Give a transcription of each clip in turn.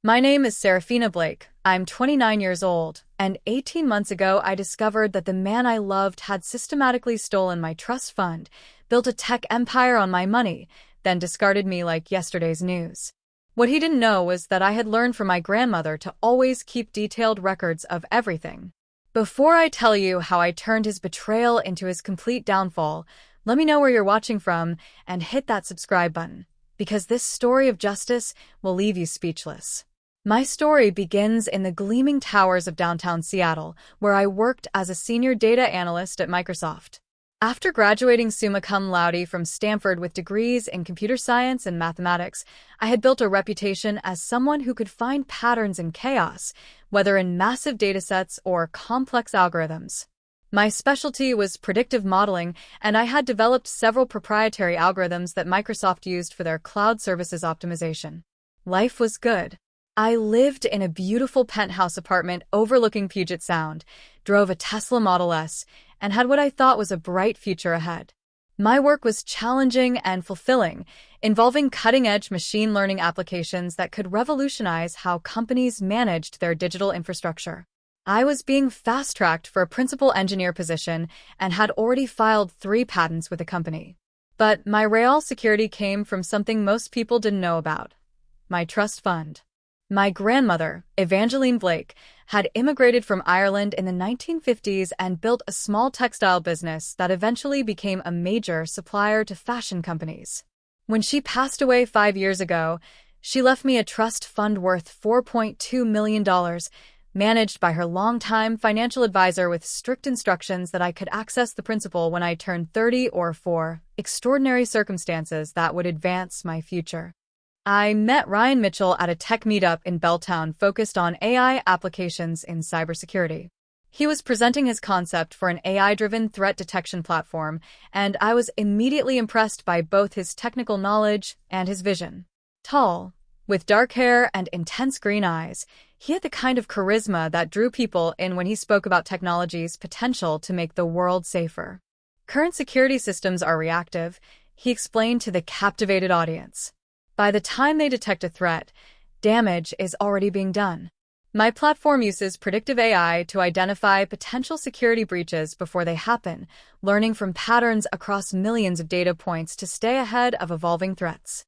My name is Seraphina Blake. I'm 29 years old, and 18 months ago I discovered that the man I loved had systematically stolen my trust fund, built a tech empire on my money, then discarded me like yesterday's news. What he didn't know was that I had learned from my grandmother to always keep detailed records of everything. Before I tell you how I turned his betrayal into his complete downfall, let me know where you're watching from and hit that subscribe button, because this story of justice will leave you speechless. My story begins in the gleaming towers of downtown Seattle, where I worked as a senior data analyst at Microsoft. After graduating summa cum laude from Stanford with degrees in computer science and mathematics, I had built a reputation as someone who could find patterns in chaos, whether in massive datasets or complex algorithms. My specialty was predictive modeling, and I had developed several proprietary algorithms that Microsoft used for their cloud services optimization. Life was good. I lived in a beautiful penthouse apartment overlooking Puget Sound, drove a Tesla Model S, and had what I thought was a bright future ahead. My work was challenging and fulfilling, involving cutting-edge machine learning applications that could revolutionize how companies managed their digital infrastructure. I was being fast-tracked for a principal engineer position and had already filed 3 patents with the company. But my real security came from something most people didn't know about: my trust fund. My grandmother, Evangeline Blake, had immigrated from Ireland in the 1950s and built a small textile business that eventually became a major supplier to fashion companies. When she passed away 5 years ago, she left me a trust fund worth $4.2 million, managed by her longtime financial advisor with strict instructions that I could access the principal when I turned 30 or for extraordinary circumstances that would advance my future. I met Ryan Mitchell at a tech meetup in Belltown focused on AI applications in cybersecurity. He was presenting his concept for an AI-driven threat detection platform, and I was immediately impressed by both his technical knowledge and his vision. Tall, with dark hair and intense green eyes, he had the kind of charisma that drew people in when he spoke about technology's potential to make the world safer. Current security systems are reactive, he explained to the captivated audience. By the time they detect a threat, damage is already being done. My platform uses predictive AI to identify potential security breaches before they happen, learning from patterns across millions of data points to stay ahead of evolving threats.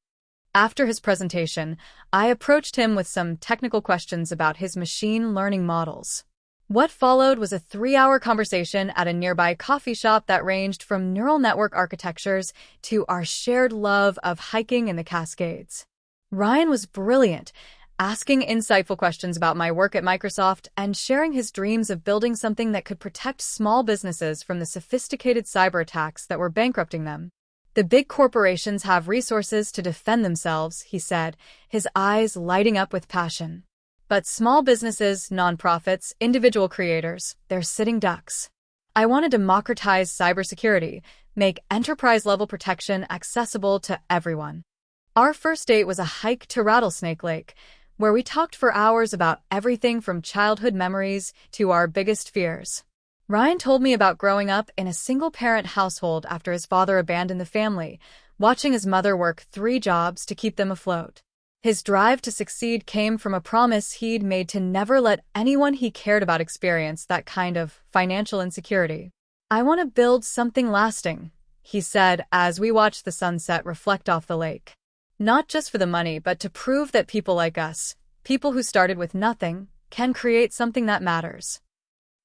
After his presentation, I approached him with some technical questions about his machine learning models. What followed was a 3-hour conversation at a nearby coffee shop that ranged from neural network architectures to our shared love of hiking in the Cascades. Ryan was brilliant, asking insightful questions about my work at Microsoft and sharing his dreams of building something that could protect small businesses from the sophisticated cyber attacks that were bankrupting them. The big corporations have resources to defend themselves, he said, his eyes lighting up with passion. But small businesses, nonprofits, individual creators, they're sitting ducks. I want to democratize cybersecurity, make enterprise-level protection accessible to everyone. Our first date was a hike to Rattlesnake Lake, where we talked for hours about everything from childhood memories to our biggest fears. Ryan told me about growing up in a single-parent household after his father abandoned the family, watching his mother work 3 jobs to keep them afloat. His drive to succeed came from a promise he'd made to never let anyone he cared about experience that kind of financial insecurity. I want to build something lasting, he said as we watched the sunset reflect off the lake. Not just for the money, but to prove that people like us, people who started with nothing, can create something that matters.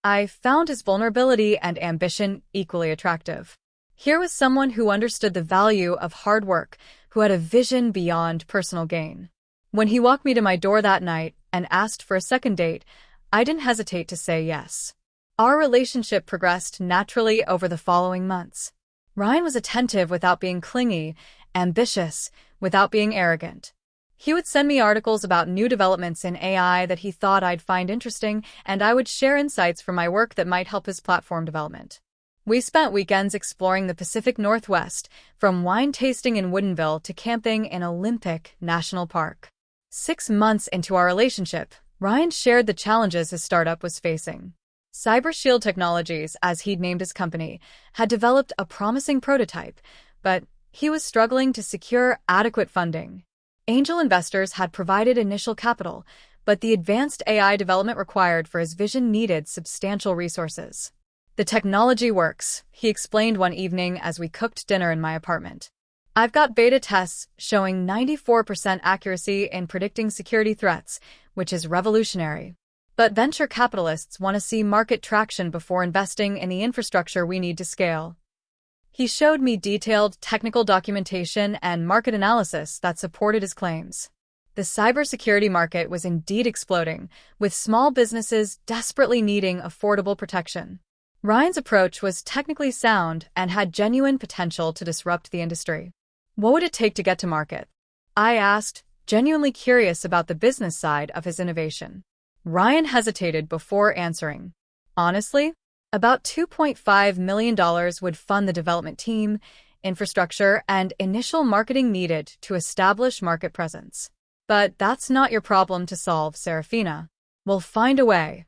I found his vulnerability and ambition equally attractive. Here was someone who understood the value of hard work, who had a vision beyond personal gain. When he walked me to my door that night and asked for a second date, I didn't hesitate to say yes. Our relationship progressed naturally over the following months. Ryan was attentive without being clingy, ambitious without being arrogant. He would send me articles about new developments in AI that he thought I'd find interesting, and I would share insights from my work that might help his platform development. We spent weekends exploring the Pacific Northwest, from wine tasting in Woodinville to camping in Olympic National Park. 6 months into our relationship, Ryan shared the challenges his startup was facing. CyberShield Technologies, as he'd named his company, had developed a promising prototype, but he was struggling to secure adequate funding. Angel investors had provided initial capital, but the advanced AI development required for his vision needed substantial resources. "The technology works," he explained one evening as we cooked dinner in my apartment. "I've got beta tests showing 94% accuracy in predicting security threats, which is revolutionary. But venture capitalists want to see market traction before investing in the infrastructure we need to scale." He showed me detailed technical documentation and market analysis that supported his claims. The cybersecurity market was indeed exploding, with small businesses desperately needing affordable protection. Ryan's approach was technically sound and had genuine potential to disrupt the industry. "What would it take to get to market?" I asked, genuinely curious about the business side of his innovation. Ryan hesitated before answering. "Honestly, about $2.5 million would fund the development team, infrastructure, and initial marketing needed to establish market presence. But that's not your problem to solve, Seraphina. We'll find a way."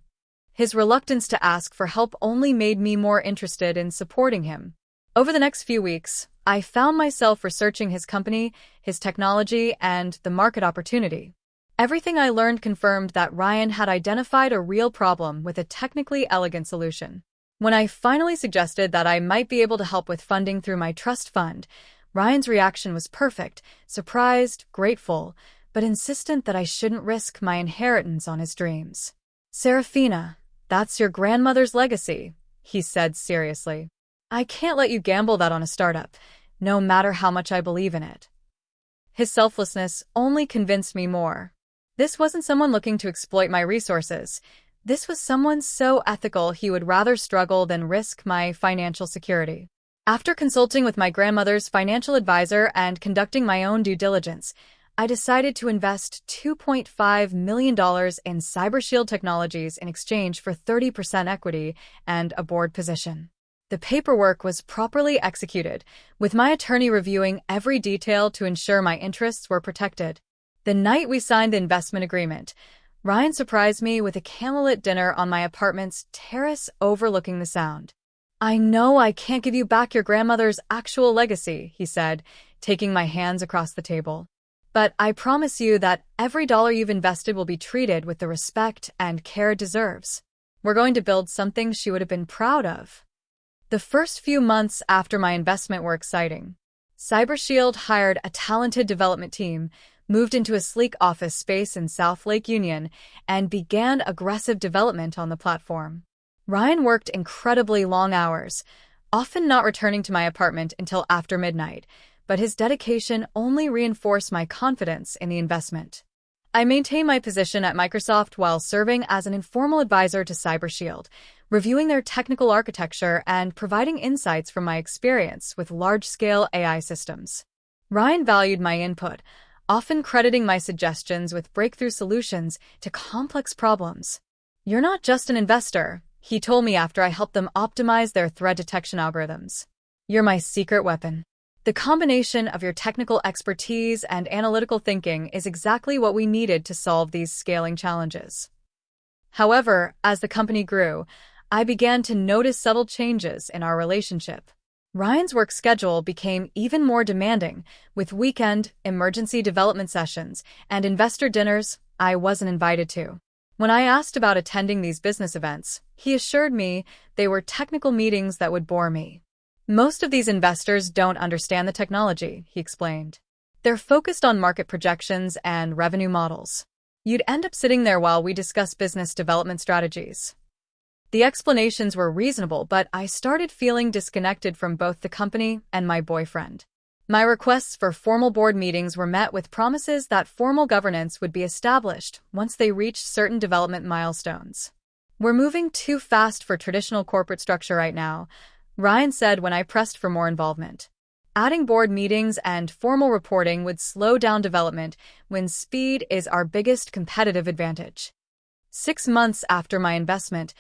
His reluctance to ask for help only made me more interested in supporting him. Over the next few weeks, I found myself researching his company, his technology, and the market opportunity. Everything I learned confirmed that Ryan had identified a real problem with a technically elegant solution. When I finally suggested that I might be able to help with funding through my trust fund, Ryan's reaction was perfect, surprised, grateful, but insistent that I shouldn't risk my inheritance on his dreams. "Seraphina, that's your grandmother's legacy," he said seriously. "I can't let you gamble that on a startup, no matter how much I believe in it." His selflessness only convinced me more. This wasn't someone looking to exploit my resources. This was someone so ethical he would rather struggle than risk my financial security. After consulting with my grandmother's financial advisor and conducting my own due diligence, I decided to invest $2.5 million in CyberShield Technologies in exchange for 30% equity and a board position. The paperwork was properly executed, with my attorney reviewing every detail to ensure my interests were protected. The night we signed the investment agreement, Ryan surprised me with a candlelit dinner on my apartment's terrace overlooking the Sound. "I know I can't give you back your grandmother's actual legacy," he said, taking my hands across the table. "But I promise you that every dollar you've invested will be treated with the respect and care it deserves. We're going to build something she would have been proud of." The first few months after my investment were exciting. CyberShield hired a talented development team, moved into a sleek office space in South Lake Union, and began aggressive development on the platform. Ryan worked incredibly long hours, often not returning to my apartment until after midnight, but his dedication only reinforced my confidence in the investment. I maintained my position at Microsoft while serving as an informal advisor to CyberShield, reviewing their technical architecture and providing insights from my experience with large-scale AI systems. Ryan valued my input, often crediting my suggestions with breakthrough solutions to complex problems. "You're not just an investor," he told me after I helped them optimize their threat detection algorithms. "You're my secret weapon. The combination of your technical expertise and analytical thinking is exactly what we needed to solve these scaling challenges." However, as the company grew, I began to notice subtle changes in our relationship. Ryan's work schedule became even more demanding, with weekend, emergency development sessions, and investor dinners I wasn't invited to. When I asked about attending these business events, he assured me they were technical meetings that would bore me. "Most of these investors don't understand the technology," he explained. "They're focused on market projections and revenue models. You'd end up sitting there while we discuss business development strategies." The explanations were reasonable, but I started feeling disconnected from both the company and my boyfriend. My requests for formal board meetings were met with promises that formal governance would be established once they reached certain development milestones. "We're moving too fast for traditional corporate structure right now," Ryan said when I pressed for more involvement. "Adding board meetings and formal reporting would slow down development when speed is our biggest competitive advantage." 6 months after my investment,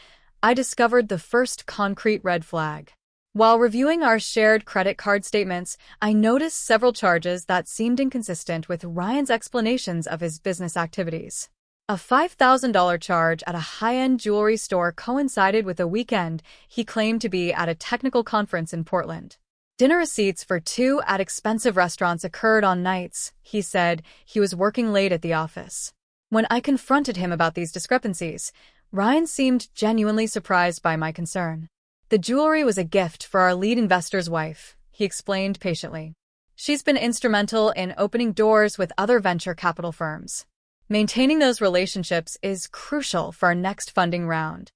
I discovered the first concrete red flag. While reviewing our shared credit card statements, I noticed several charges that seemed inconsistent with Ryan's explanations of his business activities. A $5,000 charge at a high-end jewelry store coincided with a weekend he claimed to be at a technical conference in Portland. Dinner receipts for 2 at expensive restaurants occurred on nights he said he was working late at the office. When I confronted him about these discrepancies, Ryan seemed genuinely surprised by my concern. The jewelry was a gift for our lead investor's wife, he explained patiently. She's been instrumental in opening doors with other venture capital firms. Maintaining those relationships is crucial for our next funding round.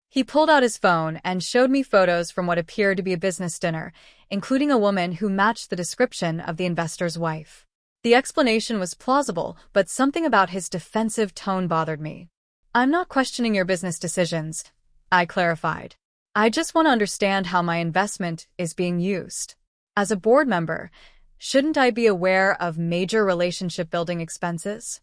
He pulled out his phone and showed me photos from what appeared to be a business dinner, including a woman who matched the description of the investor's wife. The explanation was plausible, but something about his defensive tone bothered me. I'm not questioning your business decisions, I clarified. I just want to understand how my investment is being used. As a board member, shouldn't I be aware of major relationship-building expenses?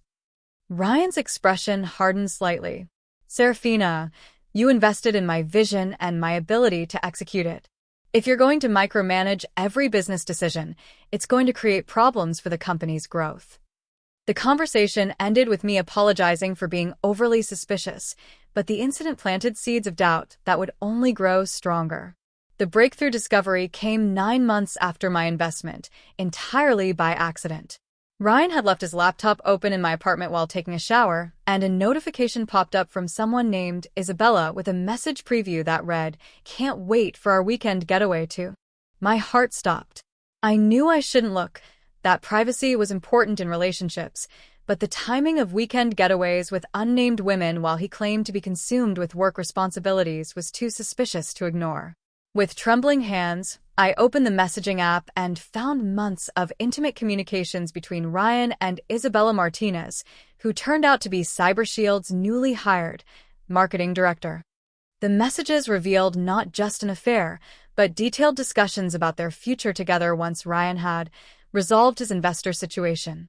Ryan's expression hardened slightly. Seraphina, you invested in my vision and my ability to execute it. If you're going to micromanage every business decision, it's going to create problems for the company's growth. The conversation ended with me apologizing for being overly suspicious, but the incident planted seeds of doubt that would only grow stronger. The breakthrough discovery came 9 months after my investment, entirely by accident. Ryan had left his laptop open in my apartment while taking a shower, and a notification popped up from someone named Isabella with a message preview that read, "Can't wait for our weekend getaway to." My heart stopped. I knew I shouldn't look, that privacy was important in relationships, but the timing of weekend getaways with unnamed women while he claimed to be consumed with work responsibilities was too suspicious to ignore. With trembling hands, I opened the messaging app and found months of intimate communications between Ryan and Isabella Martinez, who turned out to be CyberShield's newly hired marketing director. The messages revealed not just an affair, but detailed discussions about their future together once Ryan had resolved his investor situation.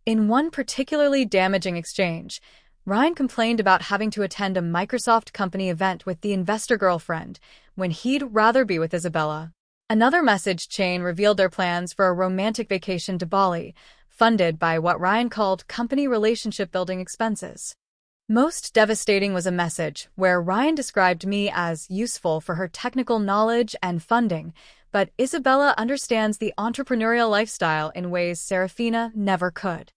In one particularly damaging exchange, Ryan complained about having to attend a Microsoft company event with the investor girlfriend when he'd rather be with Isabella. Another message chain revealed their plans for a romantic vacation to Bali, funded by what Ryan called company relationship-building expenses. Most devastating was a message where Ryan described me as useful for her technical knowledge and funding, but Isabella understands the entrepreneurial lifestyle in ways Seraphina never could.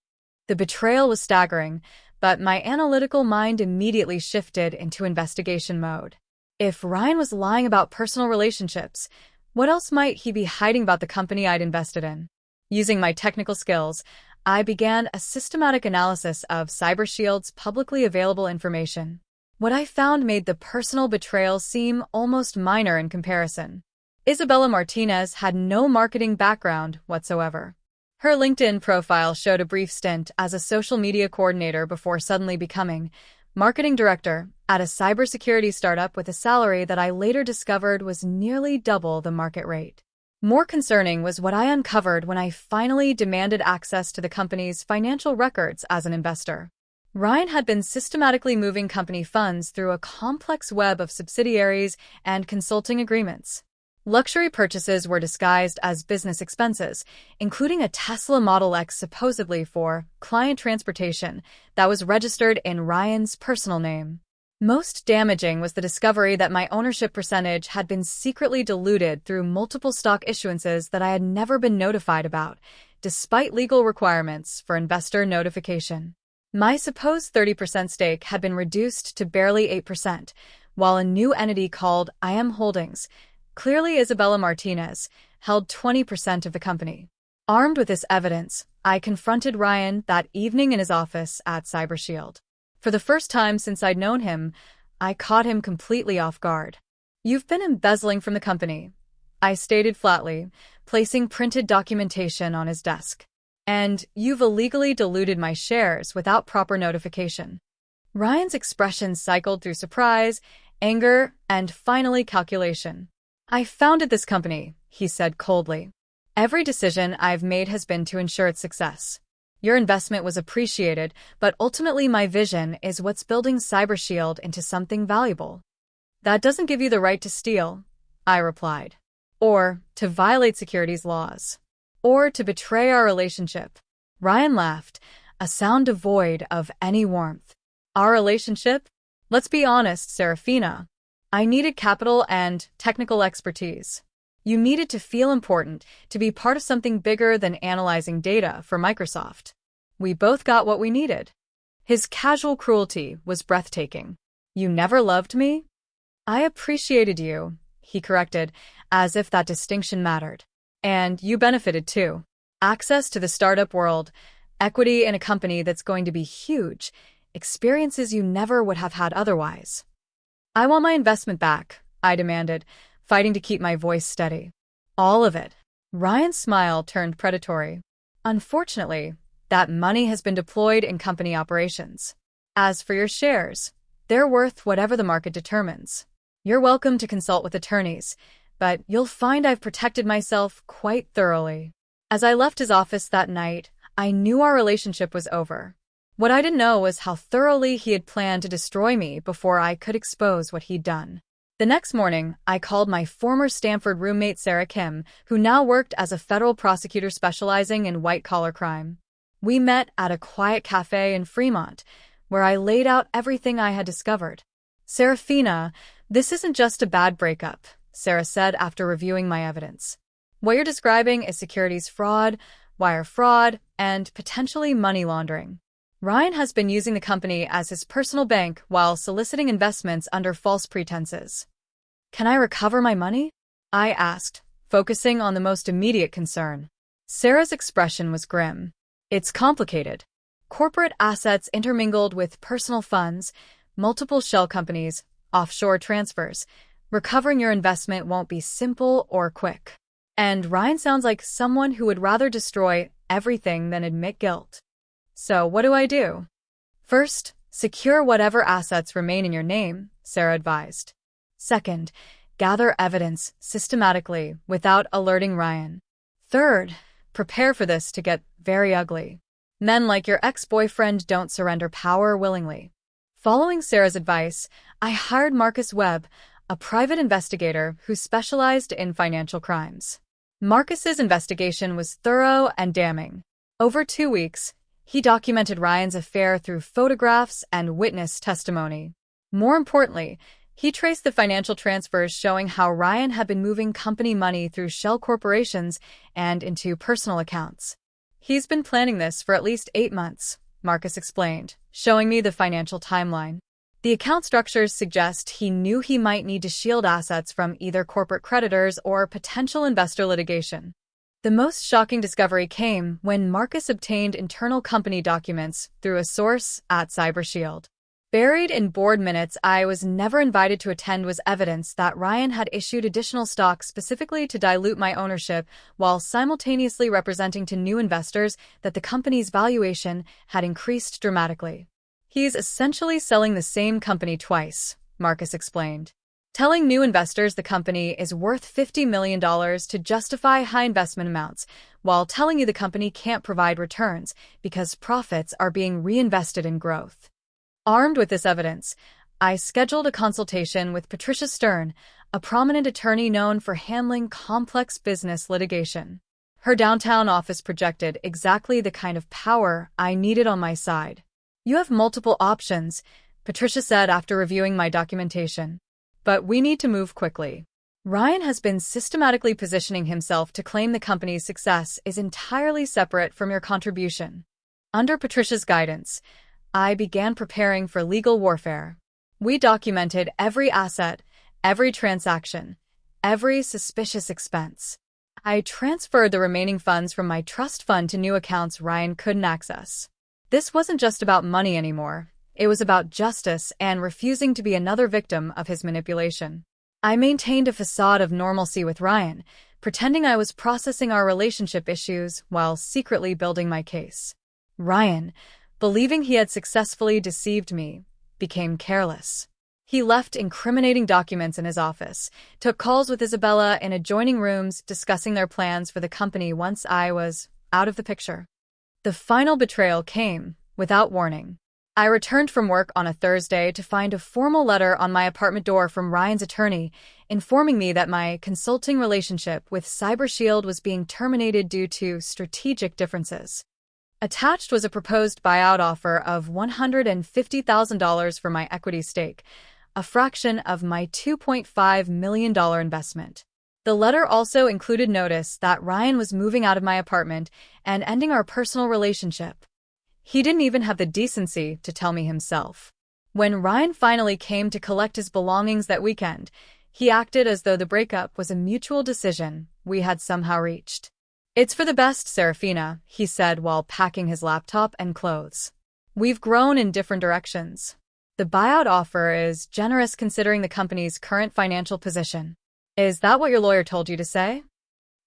The betrayal was staggering, but my analytical mind immediately shifted into investigation mode. If Ryan was lying about personal relationships, what else might he be hiding about the company I'd invested in? Using my technical skills, I began a systematic analysis of CyberShield's publicly available information. What I found made the personal betrayal seem almost minor in comparison. Isabella Martinez had no marketing background whatsoever. Her LinkedIn profile showed a brief stint as a social media coordinator before suddenly becoming marketing director at a cybersecurity startup with a salary that I later discovered was nearly double the market rate. More concerning was what I uncovered when I finally demanded access to the company's financial records as an investor. Ryan had been systematically moving company funds through a complex web of subsidiaries and consulting agreements. Luxury purchases were disguised as business expenses, including a Tesla Model X supposedly for client transportation that was registered in Ryan's personal name. Most damaging was the discovery that my ownership percentage had been secretly diluted through multiple stock issuances that I had never been notified about, despite legal requirements for investor notification. My supposed 30% stake had been reduced to barely 8%, while a new entity called IM Holdings, clearly Isabella Martinez, held 20% of the company. Armed with this evidence, I confronted Ryan that evening in his office at CyberShield. For the first time since I'd known him, I caught him completely off guard. "You've been embezzling from the company," I stated flatly, placing printed documentation on his desk. "And you've illegally diluted my shares without proper notification." Ryan's expression cycled through surprise, anger, and finally calculation. "I founded this company," he said coldly. "Every decision I've made has been to ensure its success. Your investment was appreciated, but ultimately my vision is what's building CyberShield into something valuable." "That doesn't give you the right to steal," I replied. "Or to violate securities laws. Or to betray our relationship." Ryan laughed, a sound devoid of any warmth. "Our relationship? Let's be honest, Seraphina. I needed capital and technical expertise. You needed to feel important, to be part of something bigger than analyzing data for Microsoft. We both got what we needed. His casual cruelty was breathtaking. You never loved me? I appreciated you, he corrected, as if that distinction mattered. And you benefited too. Access to the startup world, equity in a company that's going to be huge, experiences you never would have had otherwise. I want my investment back, I demanded, fighting to keep my voice steady. All of it. Ryan's smile turned predatory. Unfortunately, that money has been deployed in company operations. As for your shares, they're worth whatever the market determines. You're welcome to consult with attorneys, but you'll find I've protected myself quite thoroughly. As I left his office that night, I knew our relationship was over. What I didn't know was how thoroughly he had planned to destroy me before I could expose what he'd done. The next morning, I called my former Stanford roommate Sarah Kim, who now worked as a federal prosecutor specializing in white-collar crime. We met at a quiet cafe in Fremont, where I laid out everything I had discovered. Seraphina, this isn't just a bad breakup, Sarah said after reviewing my evidence. What you're describing is securities fraud, wire fraud, and potentially money laundering. Ryan has been using the company as his personal bank while soliciting investments under false pretenses. Can I recover my money? I asked, focusing on the most immediate concern. Sarah's expression was grim. It's complicated. Corporate assets intermingled with personal funds, multiple shell companies, offshore transfers. Recovering your investment won't be simple or quick. And Ryan sounds like someone who would rather destroy everything than admit guilt. So what do I do? First, secure whatever assets remain in your name, Sarah advised. Second, gather evidence systematically without alerting Ryan. Third, prepare for this to get very ugly. Men like your ex-boyfriend don't surrender power willingly. Following Sarah's advice, I hired Marcus Webb, a private investigator who specialized in financial crimes. Marcus's investigation was thorough and damning. Over 2 weeks, he documented Ryan's affair through photographs and witness testimony. More importantly, he traced the financial transfers showing how Ryan had been moving company money through shell corporations and into personal accounts. He's been planning this for at least 8 months, Marcus explained, showing me the financial timeline. The account structures suggest he knew he might need to shield assets from either corporate creditors or potential investor litigation. The most shocking discovery came when Marcus obtained internal company documents through a source at CyberShield. Buried in board minutes I was never invited to attend was evidence that Ryan had issued additional stock specifically to dilute my ownership while simultaneously representing to new investors that the company's valuation had increased dramatically. He's essentially selling the same company twice, Marcus explained. Telling new investors the company is worth $50 million to justify high investment amounts, while telling you the company can't provide returns because profits are being reinvested in growth. Armed with this evidence, I scheduled a consultation with Patricia Stern, a prominent attorney known for handling complex business litigation. Her downtown office projected exactly the kind of power I needed on my side. You have multiple options, Patricia said after reviewing my documentation. But we need to move quickly. Ryan has been systematically positioning himself to claim the company's success is entirely separate from your contribution. Under Patricia's guidance, I began preparing for legal warfare. We documented every asset, every transaction, every suspicious expense. I transferred the remaining funds from my trust fund to new accounts Ryan couldn't access. This wasn't just about money anymore. It was about justice and refusing to be another victim of his manipulation. I maintained a facade of normalcy with Ryan, pretending I was processing our relationship issues while secretly building my case. Ryan, believing he had successfully deceived me, became careless. He left incriminating documents in his office, took calls with Isabella in adjoining rooms discussing their plans for the company once I was out of the picture. The final betrayal came without warning. I returned from work on a Thursday to find a formal letter on my apartment door from Ryan's attorney, informing me that my consulting relationship with CyberShield was being terminated due to strategic differences. Attached was a proposed buyout offer of $150,000 for my equity stake, a fraction of my $2.5 million investment. The letter also included notice that Ryan was moving out of my apartment and ending our personal relationship. He didn't even have the decency to tell me himself. When Ryan finally came to collect his belongings that weekend, he acted as though the breakup was a mutual decision we had somehow reached. "It's for the best, Seraphina," he said while packing his laptop and clothes. "We've grown in different directions. The buyout offer is generous considering the company's current financial position." "Is that what your lawyer told you to say?"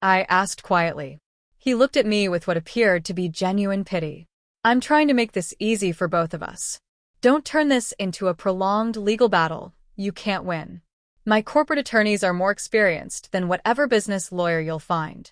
I asked quietly. He looked at me with what appeared to be genuine pity. "I'm trying to make this easy for both of us. Don't turn this into a prolonged legal battle. You can't win. My corporate attorneys are more experienced than whatever business lawyer you'll find."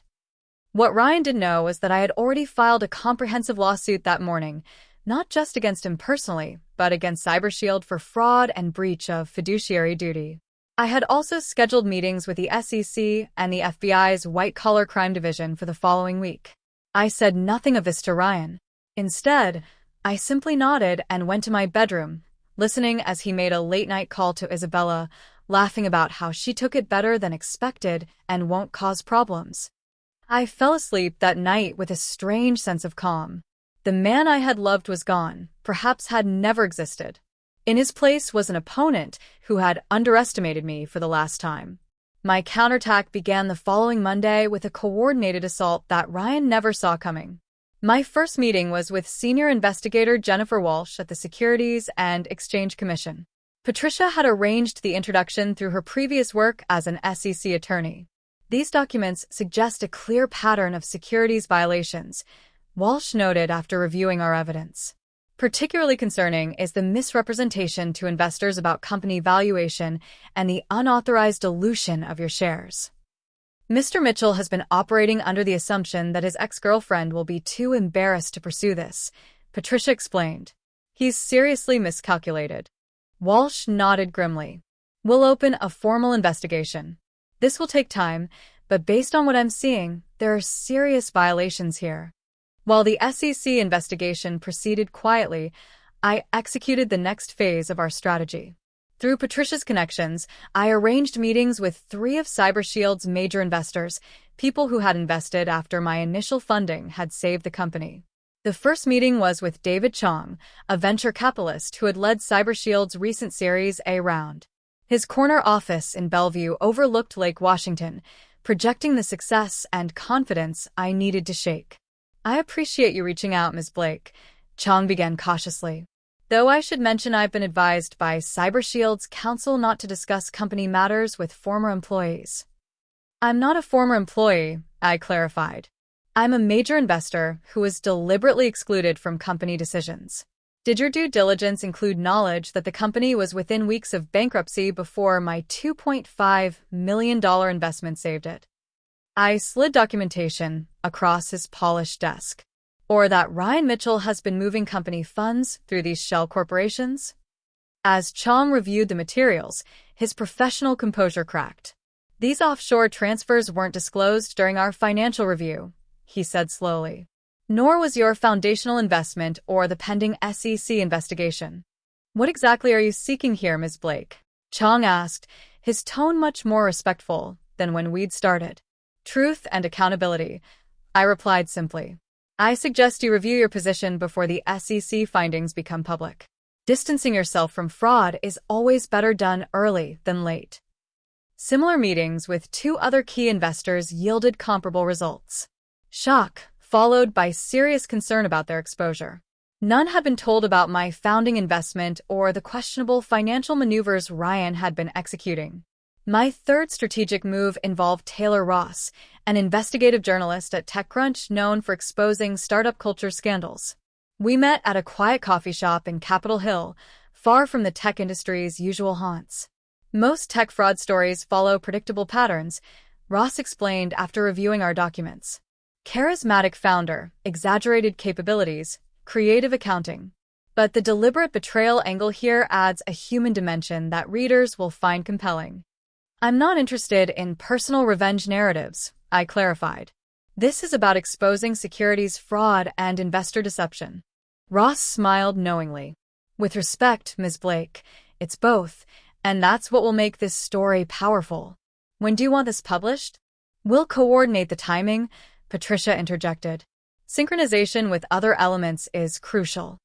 What Ryan didn't know was that I had already filed a comprehensive lawsuit that morning, not just against him personally, but against CyberShield for fraud and breach of fiduciary duty. I had also scheduled meetings with the SEC and the FBI's white-collar crime division for the following week. I said nothing of this to Ryan. Instead, I simply nodded and went to my bedroom, listening as he made a late-night call to Isabella, laughing about how she took it better than expected and won't cause problems. I fell asleep that night with a strange sense of calm. The man I had loved was gone, perhaps had never existed. In his place was an opponent who had underestimated me for the last time. My counterattack began the following Monday with a coordinated assault that Ryan never saw coming. My first meeting was with senior investigator Jennifer Walsh at the Securities and Exchange Commission. Patricia had arranged the introduction through her previous work as an SEC attorney. "These documents suggest a clear pattern of securities violations," Walsh noted after reviewing our evidence. "Particularly concerning is the misrepresentation to investors about company valuation and the unauthorized dilution of your shares. Mr. Mitchell has been operating under the assumption that his ex-girlfriend will be too embarrassed to pursue this," Patricia explained. "He's seriously miscalculated." Walsh nodded grimly. "We'll open a formal investigation. This will take time, but based on what I'm seeing, there are serious violations here." While the SEC investigation proceeded quietly, I executed the next phase of our strategy. Through Patricia's connections, I arranged meetings with 3 of CyberShield's major investors, people who had invested after my initial funding had saved the company. The first meeting was with David Chong, a venture capitalist who had led CyberShield's recent Series A round. His corner office in Bellevue overlooked Lake Washington, projecting the success and confidence I needed to shake. "I appreciate you reaching out, Ms. Blake," Chong began cautiously. "Though I should mention I've been advised by CyberShield's counsel not to discuss company matters with former employees." "I'm not a former employee," I clarified. "I'm a major investor who was deliberately excluded from company decisions." "Did your due diligence include knowledge that the company was within weeks of bankruptcy before my $2.5 million investment saved it?" I slid documentation across his polished desk. "Or that Ryan Mitchell has been moving company funds through these shell corporations?" As Chong reviewed the materials, his professional composure cracked. "These offshore transfers weren't disclosed during our financial review," he said slowly. "Nor was your foundational investment or the pending SEC investigation." "What exactly are you seeking here, Ms. Blake?" Chong asked, his tone much more respectful than when we'd started. "Truth and accountability," I replied simply. "I suggest you review your position before the SEC findings become public. Distancing yourself from fraud is always better done early than late." Similar meetings with 2 other key investors yielded comparable results. Shock, followed by serious concern about their exposure. None had been told about my founding investment or the questionable financial maneuvers Ryan had been executing. My third strategic move involved Taylor Ross, an investigative journalist at TechCrunch known for exposing startup culture scandals. We met at a quiet coffee shop in Capitol Hill, far from the tech industry's usual haunts. "Most tech fraud stories follow predictable patterns," Ross explained after reviewing our documents. "Charismatic founder, exaggerated capabilities, creative accounting. But the deliberate betrayal angle here adds a human dimension that readers will find compelling." "I'm not interested in personal revenge narratives," I clarified. "This is about exposing securities fraud and investor deception." Ross smiled knowingly. "With respect, Ms. Blake, it's both, and that's what will make this story powerful." When do you want this published? We'll coordinate the timing, Patricia interjected. Synchronization with other elements is crucial.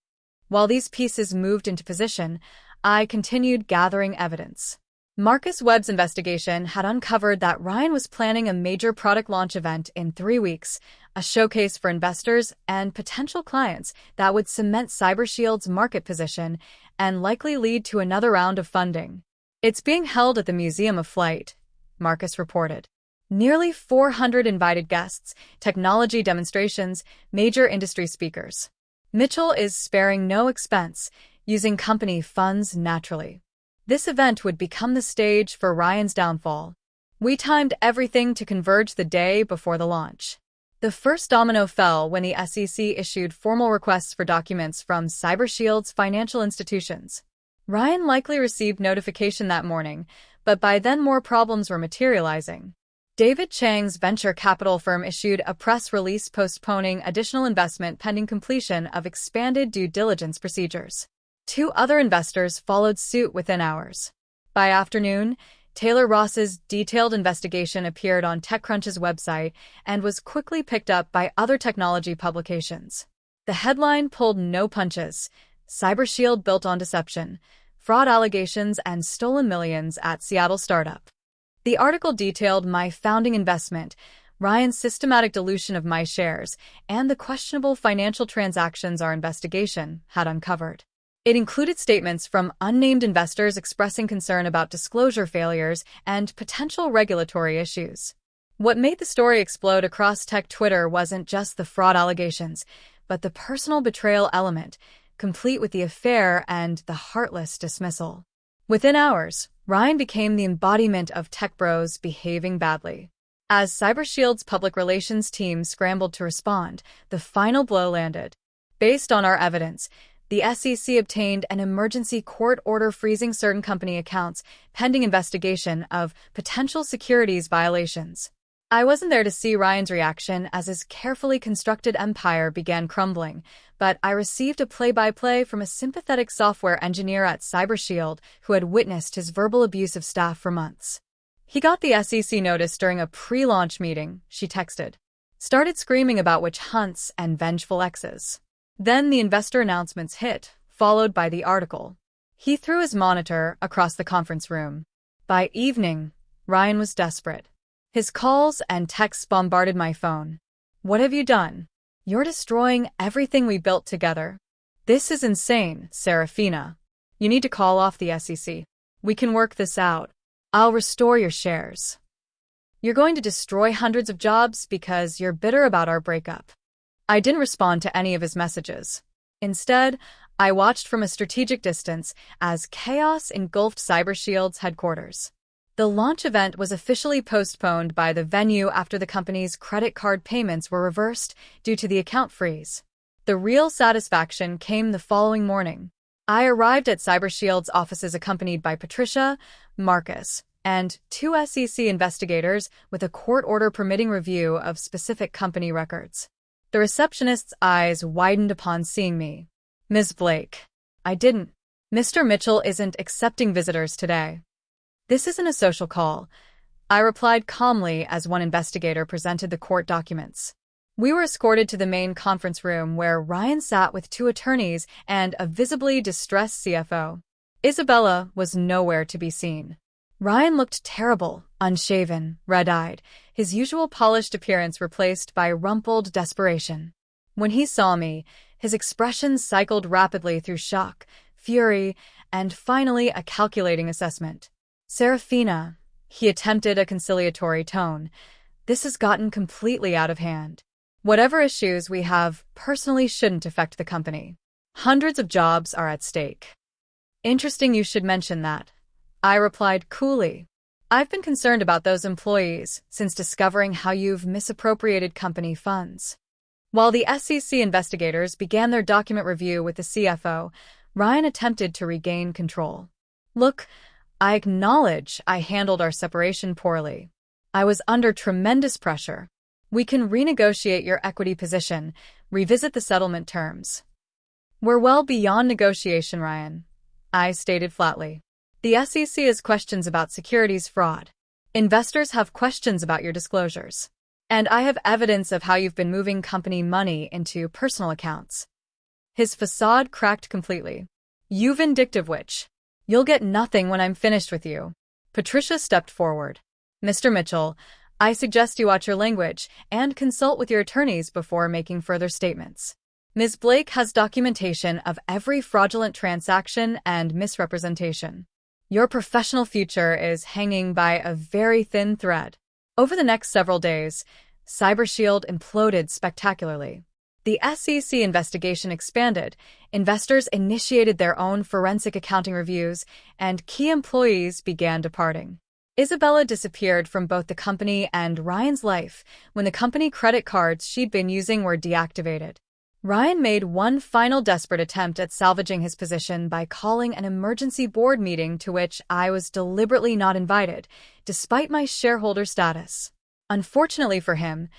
While these pieces moved into position, I continued gathering evidence. Marcus Webb's investigation had uncovered that Ryan was planning a major product launch event in 3 weeks, a showcase for investors and potential clients that would cement CyberShield's market position and likely lead to another round of funding. It's being held at the Museum of Flight, Marcus reported. Nearly 400 invited guests, technology demonstrations, major industry speakers. Mitchell is sparing no expense, using company funds naturally. This event would become the stage for Ryan's downfall. We timed everything to converge the day before the launch. The first domino fell when the SEC issued formal requests for documents from CyberShield's financial institutions. Ryan likely received notification that morning, but by then more problems were materializing. David Chang's venture capital firm issued a press release postponing additional investment pending completion of expanded due diligence procedures. 2 other investors followed suit within hours. By afternoon, Taylor Ross's detailed investigation appeared on TechCrunch's website and was quickly picked up by other technology publications. The headline pulled no punches: CyberShield built on deception, fraud allegations, and stolen millions at Seattle startup. The article detailed my founding investment, Ryan's systematic dilution of my shares, and the questionable financial transactions our investigation had uncovered. It included statements from unnamed investors expressing concern about disclosure failures and potential regulatory issues. What made the story explode across tech Twitter wasn't just the fraud allegations, but the personal betrayal element, complete with the affair and the heartless dismissal. Within hours, Ryan became the embodiment of tech bros behaving badly. As CyberShield's public relations team scrambled to respond, the final blow landed. Based on our evidence, the SEC obtained an emergency court order freezing certain company accounts pending investigation of potential securities violations. I wasn't there to see Ryan's reaction as his carefully constructed empire began crumbling, but I received a play-by-play from a sympathetic software engineer at CyberShield who had witnessed his verbal abuse of staff for months. He got the SEC notice during a pre-launch meeting, she texted. Started screaming about witch hunts and vengeful exes. Then the investor announcements hit, followed by the article. He threw his monitor across the conference room. By evening, Ryan was desperate. His calls and texts bombarded my phone. What have you done? You're destroying everything we built together. This is insane, Seraphina. You need to call off the SEC. We can work this out. I'll restore your shares. You're going to destroy hundreds of jobs because you're bitter about our breakup. I didn't respond to any of his messages. Instead, I watched from a strategic distance as chaos engulfed CyberShield's headquarters. The launch event was officially postponed by the venue after the company's credit card payments were reversed due to the account freeze. The real satisfaction came the following morning. I arrived at CyberShield's offices accompanied by Patricia, Marcus, and 2 SEC investigators with a court order permitting review of specific company records. The receptionist's eyes widened upon seeing me. Ms. Blake. I didn't. Mr. Mitchell isn't accepting visitors today. This isn't a social call, I replied calmly as one investigator presented the court documents. We were escorted to the main conference room where Ryan sat with 2 attorneys and a visibly distressed CFO. Isabella was nowhere to be seen. Ryan looked terrible, unshaven, red-eyed, his usual polished appearance replaced by rumpled desperation. When he saw me, his expression cycled rapidly through shock, fury, and finally a calculating assessment. Seraphina, he attempted a conciliatory tone, this has gotten completely out of hand. Whatever issues we have personally shouldn't affect the company. Hundreds of jobs are at stake. Interesting you should mention that. I replied coolly. I've been concerned about those employees since discovering how you've misappropriated company funds. While the SEC investigators began their document review with the CFO, Ryan attempted to regain control. Look, I acknowledge I handled our separation poorly. I was under tremendous pressure. We can renegotiate your equity position, revisit the settlement terms. We're well beyond negotiation, Ryan, I stated flatly. The SEC has questions about securities fraud. Investors have questions about your disclosures. And I have evidence of how you've been moving company money into personal accounts. His facade cracked completely. You vindictive witch. You'll get nothing when I'm finished with you. Patricia stepped forward. Mr. Mitchell, I suggest you watch your language and consult with your attorneys before making further statements. Ms. Blake has documentation of every fraudulent transaction and misrepresentation. Your professional future is hanging by a very thin thread. Over the next several days, CyberShield imploded spectacularly. The SEC investigation expanded, investors initiated their own forensic accounting reviews, and key employees began departing. Isabella disappeared from both the company and Ryan's life when the company credit cards she'd been using were deactivated. Ryan made one final desperate attempt at salvaging his position by calling an emergency board meeting to which I was deliberately not invited, despite my shareholder status. Unfortunately for him,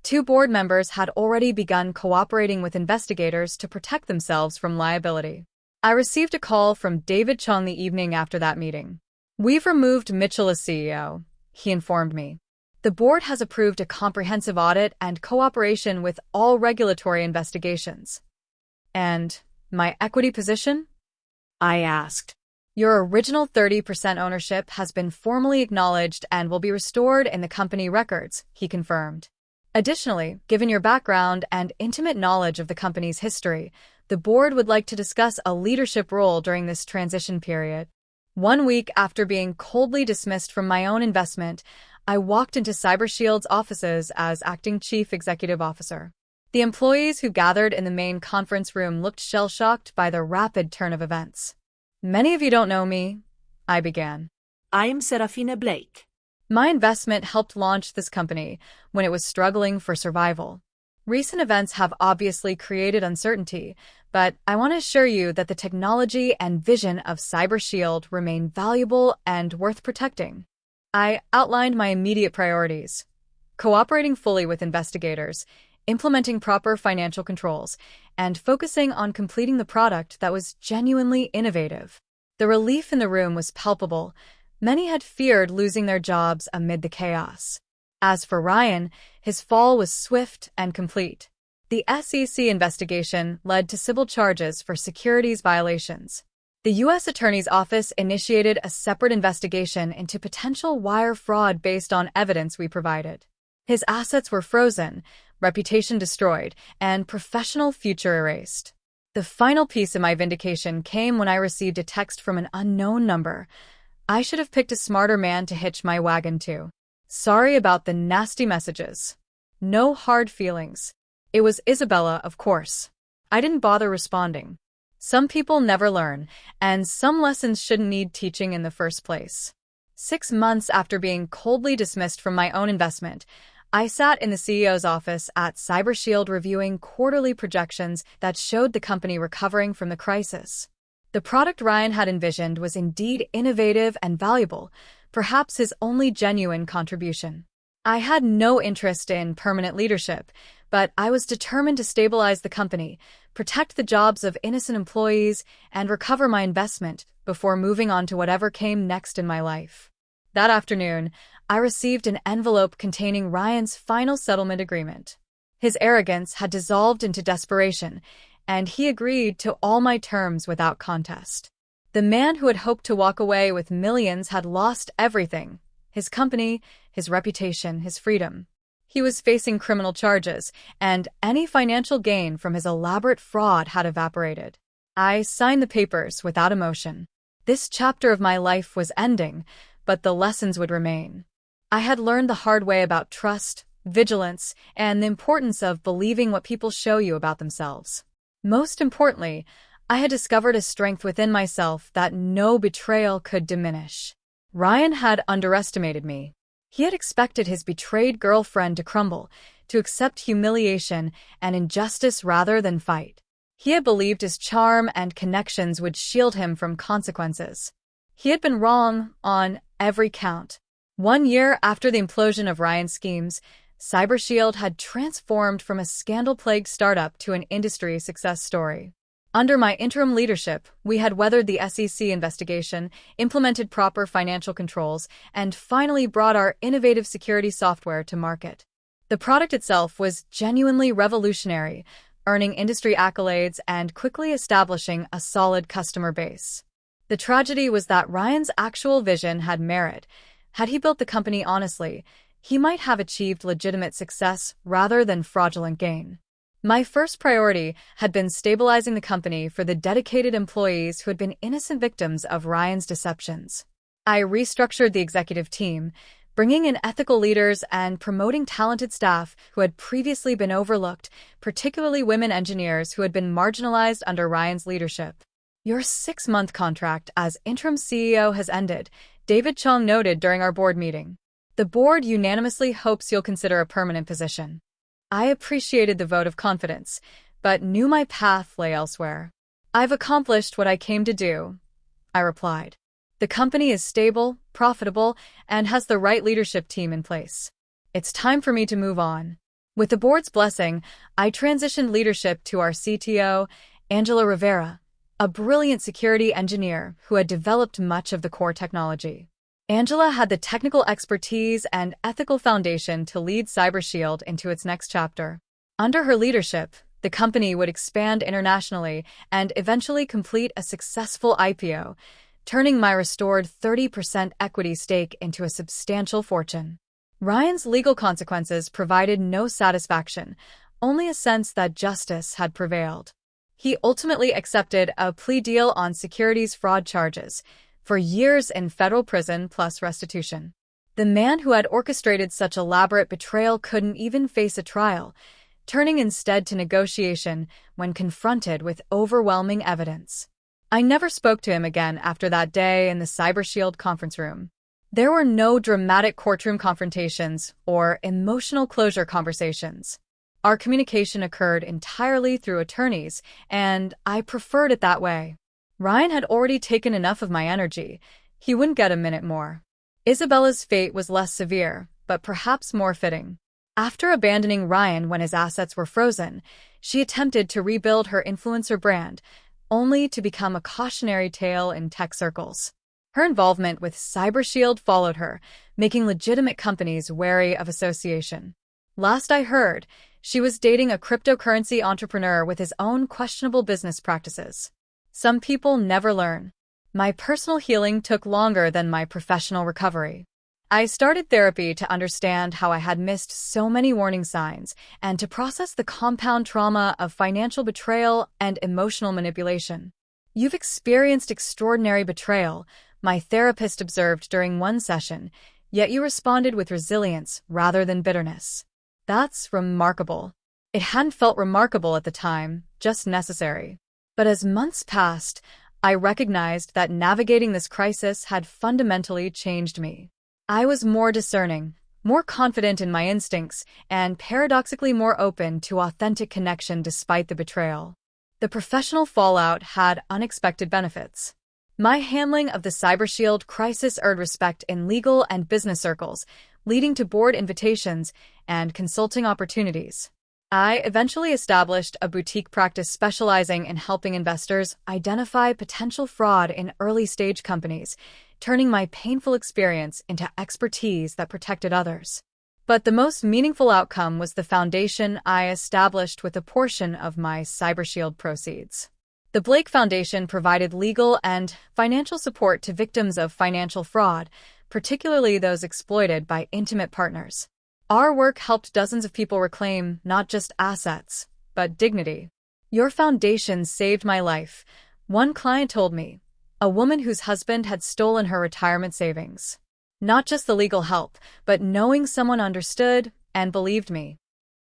2 board members had already begun cooperating with investigators to protect themselves from liability. I received a call from David Chung the evening after that meeting. We've removed Mitchell as CEO, he informed me. The board has approved a comprehensive audit and cooperation with all regulatory investigations. And my equity position? I asked. Your original 30% ownership has been formally acknowledged and will be restored in the company records, he confirmed. Additionally, given your background and intimate knowledge of the company's history, the board would like to discuss a leadership role during this transition period. 1 week after being coldly dismissed from my own investment, I walked into CyberShield's offices as acting chief executive officer. The employees who gathered in the main conference room looked shell-shocked by the rapid turn of events. Many of you don't know me, I began. I am Seraphina Blake. My investment helped launch this company when it was struggling for survival. Recent events have obviously created uncertainty, but I want to assure you that the technology and vision of CyberShield remain valuable and worth protecting. I outlined my immediate priorities: cooperating fully with investigators, implementing proper financial controls, and focusing on completing the product that was genuinely innovative. The relief in the room was palpable. Many had feared losing their jobs amid the chaos. As for Ryan, his fall was swift and complete. The SEC investigation led to civil charges for securities violations. The U.S. Attorney's Office initiated a separate investigation into potential wire fraud based on evidence we provided. His assets were frozen, reputation destroyed, and professional future erased. The final piece of my vindication came when I received a text from an unknown number. I should have picked a smarter man to hitch my wagon to. Sorry about the nasty messages. No hard feelings. It was Isabella, of course. I didn't bother responding. Some people never learn, and some lessons shouldn't need teaching in the first place. 6 months after being coldly dismissed from my own investment, I sat in the CEO's office at CyberShield reviewing quarterly projections that showed the company recovering from the crisis. The product Ryan had envisioned was indeed innovative and valuable, perhaps his only genuine contribution. I had no interest in permanent leadership, but I was determined to stabilize the company, protect the jobs of innocent employees, and recover my investment before moving on to whatever came next in my life. That afternoon, I received an envelope containing Ryan's final settlement agreement. His arrogance had dissolved into desperation, and he agreed to all my terms without contest. The man who had hoped to walk away with millions had lost everything: his company, his reputation, his freedom. He was facing criminal charges, and any financial gain from his elaborate fraud had evaporated. I signed the papers without emotion. This chapter of my life was ending, but the lessons would remain. I had learned the hard way about trust, vigilance, and the importance of believing what people show you about themselves. Most importantly, I had discovered a strength within myself that no betrayal could diminish. Ryan had underestimated me. He had expected his betrayed girlfriend to crumble, to accept humiliation and injustice rather than fight. He had believed his charm and connections would shield him from consequences. He had been wrong on every count. 1 year after the implosion of Ryan's schemes, CyberShield had transformed from a scandal-plagued startup to an industry success story. Under my interim leadership, we had weathered the SEC investigation, implemented proper financial controls, and finally brought our innovative security software to market. The product itself was genuinely revolutionary, earning industry accolades and quickly establishing a solid customer base. The tragedy was that Ryan's actual vision had merit. Had he built the company honestly, he might have achieved legitimate success rather than fraudulent gain. My first priority had been stabilizing the company for the dedicated employees who had been innocent victims of Ryan's deceptions. I restructured the executive team, bringing in ethical leaders and promoting talented staff who had previously been overlooked, particularly women engineers who had been marginalized under Ryan's leadership. "Your 6-month contract as interim CEO has ended," David Chong noted during our board meeting. "The board unanimously hopes you'll consider a permanent position." I appreciated the vote of confidence, but knew my path lay elsewhere. "I've accomplished what I came to do," I replied. "The company is stable, profitable, and has the right leadership team in place. It's time for me to move on." With the board's blessing, I transitioned leadership to our CTO, Angela Rivera, a brilliant security engineer who had developed much of the core technology. Angela had the technical expertise and ethical foundation to lead CyberShield into its next chapter. Under her leadership, the company would expand internationally and eventually complete a successful IPO, turning my restored 30% equity stake into a substantial fortune. Ryan's legal consequences provided no satisfaction, only a sense that justice had prevailed. He ultimately accepted a plea deal on securities fraud charges, for years in federal prison plus restitution. The man who had orchestrated such elaborate betrayal couldn't even face a trial, turning instead to negotiation when confronted with overwhelming evidence. I never spoke to him again after that day in the CyberShield conference room. There were no dramatic courtroom confrontations or emotional closure conversations. Our communication occurred entirely through attorneys, and I preferred it that way. Ryan had already taken enough of my energy. He wouldn't get a minute more. Isabella's fate was less severe, but perhaps more fitting. After abandoning Ryan when his assets were frozen, she attempted to rebuild her influencer brand, only to become a cautionary tale in tech circles. Her involvement with CyberShield followed her, making legitimate companies wary of association. Last I heard, she was dating a cryptocurrency entrepreneur with his own questionable business practices. Some people never learn. My personal healing took longer than my professional recovery. I started therapy to understand how I had missed so many warning signs and to process the compound trauma of financial betrayal and emotional manipulation. "You've experienced extraordinary betrayal," my therapist observed during one session, "yet you responded with resilience rather than bitterness. That's remarkable." It hadn't felt remarkable at the time, just necessary. But as months passed, I recognized that navigating this crisis had fundamentally changed me. I was more discerning, more confident in my instincts, and paradoxically more open to authentic connection despite the betrayal. The professional fallout had unexpected benefits. My handling of the CyberShield crisis earned respect in legal and business circles, leading to board invitations and consulting opportunities. I eventually established a boutique practice specializing in helping investors identify potential fraud in early-stage companies, turning my painful experience into expertise that protected others. But the most meaningful outcome was the foundation I established with a portion of my CyberShield proceeds. The Blake Foundation provided legal and financial support to victims of financial fraud, particularly those exploited by intimate partners. Our work helped dozens of people reclaim not just assets, but dignity. "Your foundation saved my life," one client told me, a woman whose husband had stolen her retirement savings. Not just the legal help, but knowing someone understood and believed me.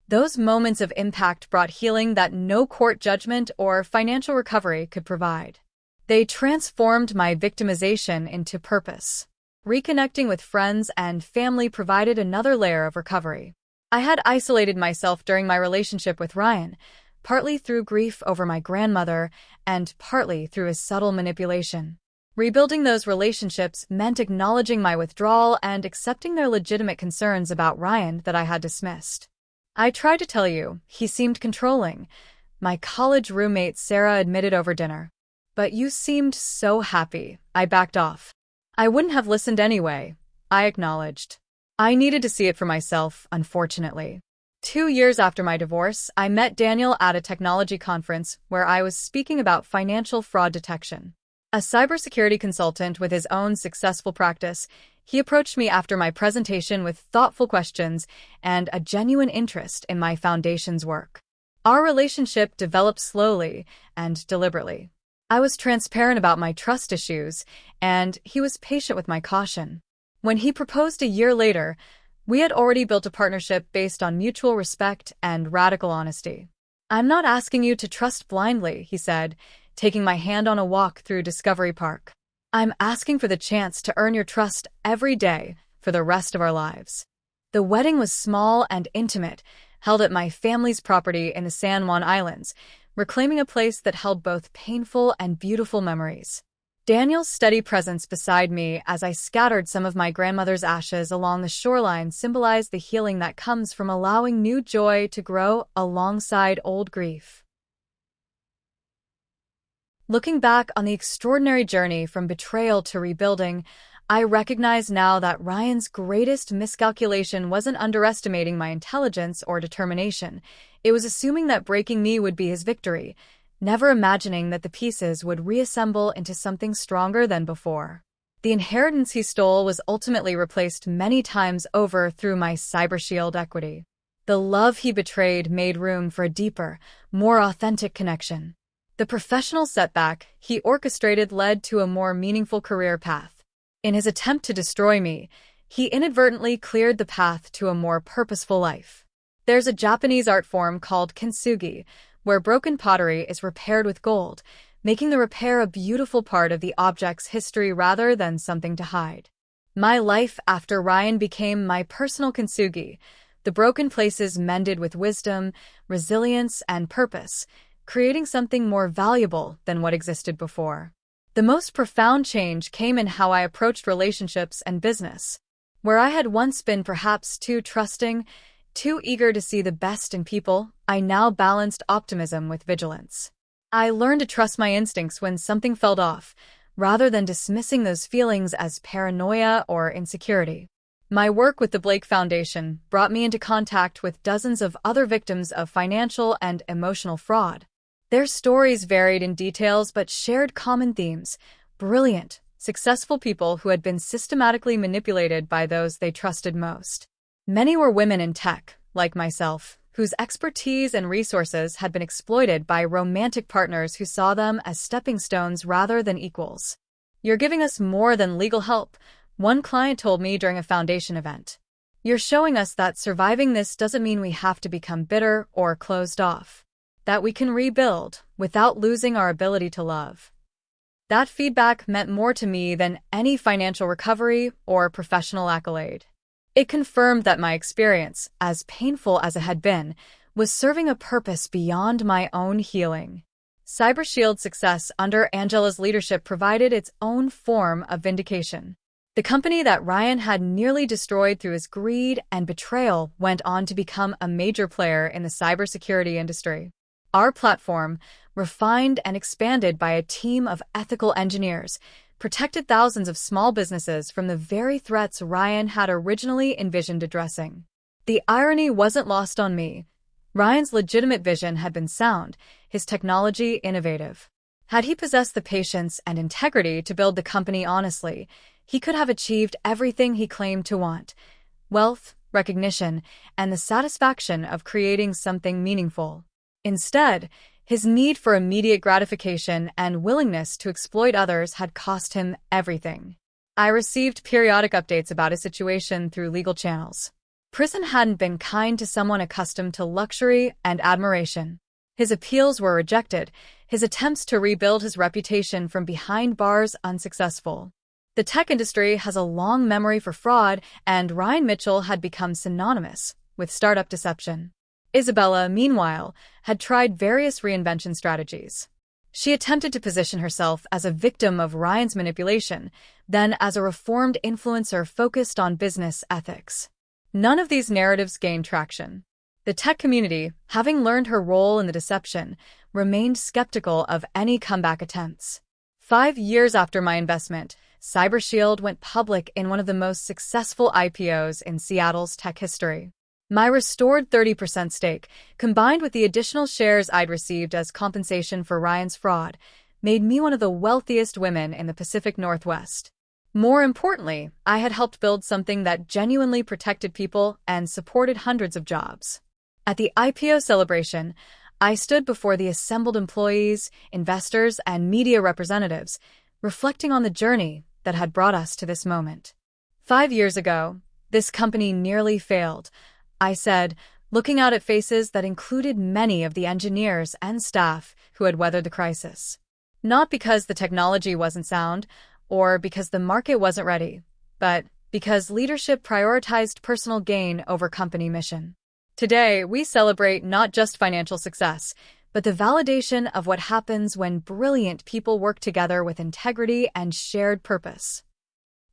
Those moments of impact brought healing that no court judgment or financial recovery could provide. They transformed my victimization into purpose. Reconnecting with friends and family provided another layer of recovery. I had isolated myself during my relationship with Ryan, partly through grief over my grandmother and partly through his subtle manipulation. Rebuilding those relationships meant acknowledging my withdrawal and accepting their legitimate concerns about Ryan that I had dismissed. "I tried to tell you, he seemed controlling," my college roommate Sarah admitted over dinner. But you seemed so happy. I backed off. I wouldn't have listened anyway, I acknowledged. I needed to see it for myself, unfortunately. 2 years after my divorce, I met Daniel at a technology conference where I was speaking about financial fraud detection. A cybersecurity consultant with his own successful practice, he approached me after my presentation with thoughtful questions and a genuine interest in my foundation's work. Our relationship developed slowly and deliberately. I was transparent about my trust issues, and he was patient with my caution. When he proposed a year later, we had already built a partnership based on mutual respect and radical honesty. "I'm not asking you to trust blindly," he said, taking my hand on a walk through Discovery Park. "I'm asking for the chance to earn your trust every day for the rest of our lives." The wedding was small and intimate, held at my family's property in the San Juan Islands, reclaiming a place that held both painful and beautiful memories. Daniel's steady presence beside me as I scattered some of my grandmother's ashes along the shoreline symbolized the healing that comes from allowing new joy to grow alongside old grief. Looking back on the extraordinary journey from betrayal to rebuilding, I recognize now that Ryan's greatest miscalculation wasn't underestimating my intelligence or determination. It was assuming that breaking me would be his victory, never imagining that the pieces would reassemble into something stronger than before. The inheritance he stole was ultimately replaced many times over through my CyberShield equity. The love he betrayed made room for a deeper, more authentic connection. The professional setback he orchestrated led to a more meaningful career path. In his attempt to destroy me, he inadvertently cleared the path to a more purposeful life. There's a Japanese art form called kintsugi, where broken pottery is repaired with gold, making the repair a beautiful part of the object's history rather than something to hide. My life after Ryan became my personal kintsugi, the broken places mended with wisdom, resilience, and purpose, creating something more valuable than what existed before. The most profound change came in how I approached relationships and business. Where I had once been perhaps too trusting, too eager to see the best in people, I now balanced optimism with vigilance. I learned to trust my instincts when something felt off, rather than dismissing those feelings as paranoia or insecurity. My work with the Blake Foundation brought me into contact with dozens of other victims of financial and emotional fraud. Their stories varied in details but shared common themes: brilliant, successful people who had been systematically manipulated by those they trusted most. Many were women in tech, like myself, whose expertise and resources had been exploited by romantic partners who saw them as stepping stones rather than equals. "You're giving us more than legal help," one client told me during a foundation event. "You're showing us that surviving this doesn't mean we have to become bitter or closed off. That we can rebuild without losing our ability to love." That feedback meant more to me than any financial recovery or professional accolade. It confirmed that my experience, as painful as it had been, was serving a purpose beyond my own healing. CyberShield's success under Angela's leadership provided its own form of vindication. The company that Ryan had nearly destroyed through his greed and betrayal went on to become a major player in the cybersecurity industry. Our platform, refined and expanded by a team of ethical engineers, protected thousands of small businesses from the very threats Ryan had originally envisioned addressing. The irony wasn't lost on me. Ryan's legitimate vision had been sound, his technology innovative. Had he possessed the patience and integrity to build the company honestly, he could have achieved everything he claimed to want: wealth, recognition, and the satisfaction of creating something meaningful. Instead, his need for immediate gratification and willingness to exploit others had cost him everything. I received periodic updates about his situation through legal channels. Prison hadn't been kind to someone accustomed to luxury and admiration. His appeals were rejected, his attempts to rebuild his reputation from behind bars unsuccessful. The tech industry has a long memory for fraud, and Ryan Mitchell had become synonymous with startup deception. Isabella, meanwhile, had tried various reinvention strategies. She attempted to position herself as a victim of Ryan's manipulation, then as a reformed influencer focused on business ethics. None of these narratives gained traction. The tech community, having learned her role in the deception, remained skeptical of any comeback attempts. 5 years after my investment, CyberShield went public in one of the most successful IPOs in Seattle's tech history. My restored 30% stake, combined with the additional shares I'd received as compensation for Ryan's fraud, made me one of the wealthiest women in the Pacific Northwest. More importantly, I had helped build something that genuinely protected people and supported hundreds of jobs. At the IPO celebration, I stood before the assembled employees, investors, and media representatives, reflecting on the journey that had brought us to this moment. 5 years ago, this company nearly failed, I said, looking out at faces that included many of the engineers and staff who had weathered the crisis. Not because the technology wasn't sound, or because the market wasn't ready, but because leadership prioritized personal gain over company mission. Today, we celebrate not just financial success, but the validation of what happens when brilliant people work together with integrity and shared purpose.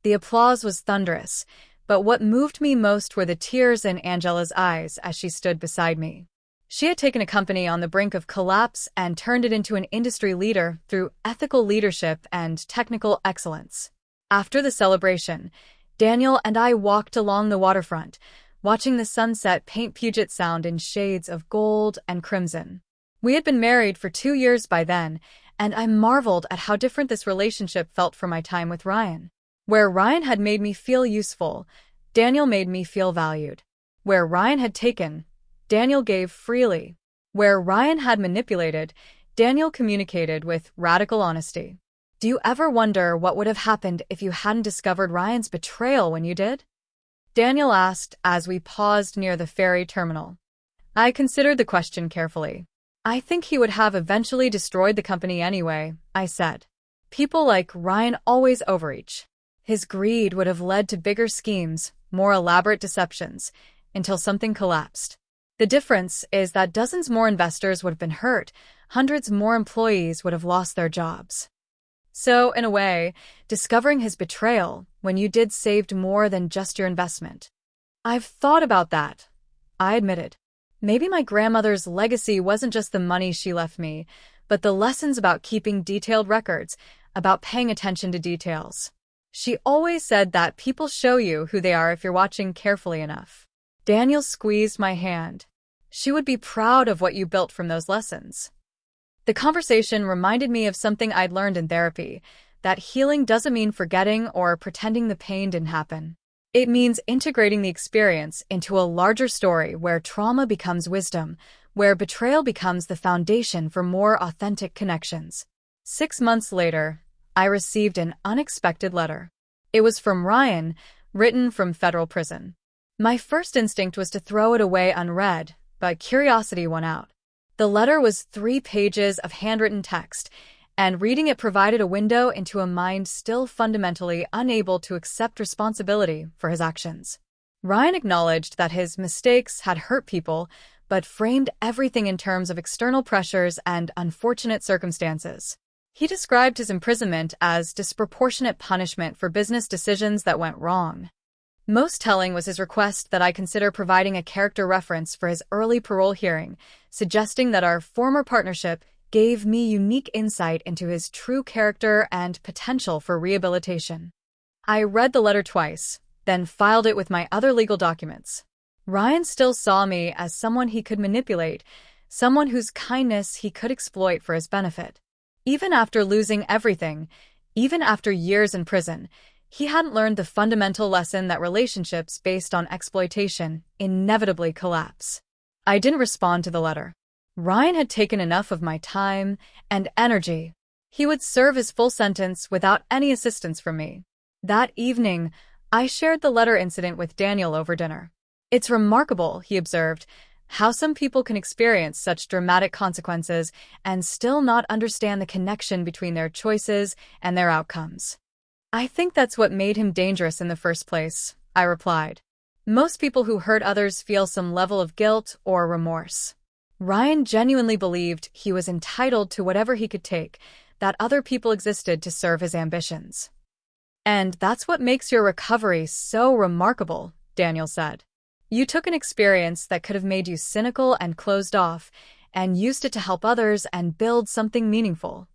The applause was thunderous, but what moved me most were the tears in Angela's eyes as she stood beside me. She had taken a company on the brink of collapse and turned it into an industry leader through ethical leadership and technical excellence. After the celebration, Daniel and I walked along the waterfront, watching the sunset paint Puget Sound in shades of gold and crimson. We had been married for 2 years by then, and I marveled at how different this relationship felt from my time with Ryan. Where Ryan had made me feel useful, Daniel made me feel valued. Where Ryan had taken, Daniel gave freely. Where Ryan had manipulated, Daniel communicated with radical honesty. Do you ever wonder what would have happened if you hadn't discovered Ryan's betrayal when you did? Daniel asked as we paused near the ferry terminal. I considered the question carefully. I think he would have eventually destroyed the company anyway, I said. People like Ryan always overreach. His greed would have led to bigger schemes, more elaborate deceptions, until something collapsed. The difference is that dozens more investors would have been hurt, hundreds more employees would have lost their jobs. So, in a way, discovering his betrayal when you did saved more than just your investment. I've thought about that, I admitted. Maybe my grandmother's legacy wasn't just the money she left me, but the lessons about keeping detailed records, about paying attention to details. She always said that people show you who they are if you're watching carefully enough. Daniel squeezed my hand. She would be proud of what you built from those lessons. The conversation reminded me of something I'd learned in therapy, that healing doesn't mean forgetting or pretending the pain didn't happen. It means integrating the experience into a larger story where trauma becomes wisdom, where betrayal becomes the foundation for more authentic connections. 6 months later, I received an unexpected letter. It was from Ryan, written from federal prison. My first instinct was to throw it away unread, but curiosity won out. The letter was 3 pages of handwritten text, and reading it provided a window into a mind still fundamentally unable to accept responsibility for his actions. Ryan acknowledged that his mistakes had hurt people, but framed everything in terms of external pressures and unfortunate circumstances. He described his imprisonment as disproportionate punishment for business decisions that went wrong. Most telling was his request that I consider providing a character reference for his early parole hearing, suggesting that our former partnership gave me unique insight into his true character and potential for rehabilitation. I read the letter twice, then filed it with my other legal documents. Ryan still saw me as someone he could manipulate, someone whose kindness he could exploit for his benefit. Even after losing everything, even after years in prison, he hadn't learned the fundamental lesson that relationships based on exploitation inevitably collapse. I didn't respond to the letter. Ryan had taken enough of my time and energy. He would serve his full sentence without any assistance from me. That evening, I shared the letter incident with Daniel over dinner. It's remarkable, he observed, how some people can experience such dramatic consequences and still not understand the connection between their choices and their outcomes. I think that's what made him dangerous in the first place, I replied. Most people who hurt others feel some level of guilt or remorse. Ryan genuinely believed he was entitled to whatever he could take, that other people existed to serve his ambitions. And that's what makes your recovery so remarkable, Daniel said. You took an experience that could have made you cynical and closed off, and used it to help others and build something meaningful.